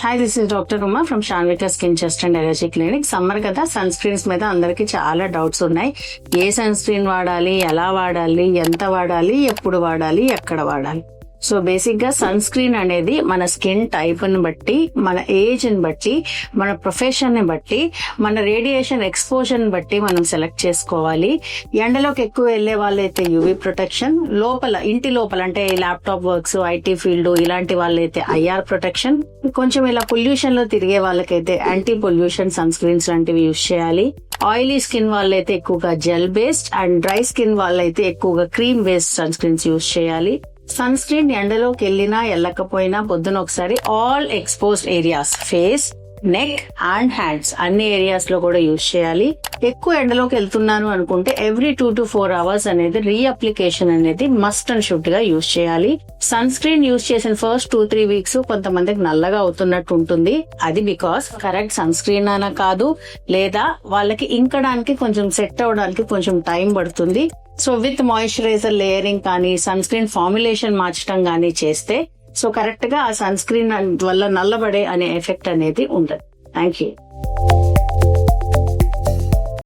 Hi, this is doctor Uma from Shanvika skin chest and allergy clinic. Summer కదా, sun screens మీద అందరికి చాలా doubts ఉన్నాయి. ఏ సన్ స్క్రీన్ వాడాలి, ఎలా వాడాలి, ఎంత వాడాలి, ఎప్పుడు వాడాలి, ఎక్కడ వాడాలి. సో బేసిక్ గా సన్ స్క్రీన్ అనేది మన స్కిన్ టైప్ ని బట్టి, మన ఏజ్ ని బట్టి, మన ప్రొఫెషన్ ని బట్టి, మన రేడియేషన్ ఎక్స్పోజర్ ని బట్టి మనం సెలెక్ట్ చేసుకోవాలి. ఎండలోకి ఎక్కువ వెళ్లే వాళ్ళైతే యూవీ ప్రొటెక్షన్, లోపల ఇంటి లోపల అంటే ల్యాప్టాప్ వర్క్స్, ఐటీ ఫీల్డ్ ఇలాంటి వాళ్ళైతే ఐఆర్ ప్రొటెక్షన్, కొంచెం ఇలా పొల్యూషన్ లో తిరిగే వాళ్ళకైతే యాంటీ పొల్యూషన్ సన్ స్క్రీన్స్ లాంటివి యూజ్ చేయాలి. ఆయిలీ స్కిన్ వాళ్ళైతే ఎక్కువగా gel based and dry skin వాళ్ళైతే ఎక్కువగా cream based sunscreens use చేయాలి. సన్ స్క్రీన్ ఎండలోకి వెళ్ళినా వెళ్ళకపోయినా పొద్దున ఒకసారి all exposed areas, face, neck and hands అన్ని ఏరియాస్ లో కూడా యూజ్ చేయాలి. ఎక్కువ ఎండలోకి వెళ్తున్నాను అనుకుంటే ఎవ్రీ 2 to 4 hours అనేది రీఅప్లికేషన్ అనేది మస్ట్ అండ్ షుడ్ గా యూజ్ చేయాలి. సన్ స్క్రీన్ యూజ్ చేసిన ఫస్ట్ 2-3 weeks కొంతమందికి నల్లగా అవుతున్నట్టు ఉంటుంది. అది బికాస్ కరెక్ట్ సన్ స్క్రీన్ అనా కాదు, లేదా వాళ్ళకి ఇంకడానికి కొంచెం సెట్ అవడానికి కొంచెం టైం పడుతుంది. సో విత్ మాయిశ్చరైజర్ లేయరింగ్ కానీ, సన్ స్క్రీన్ ఫార్ములేషన్ మార్చడం కానీ చేస్తే సో కరెక్ట్ గా ఆ సన్ స్క్రీన్ వల్ల నల్లబడే అనే ఎఫెక్ట్ అనేది ఉండదు. Thank you.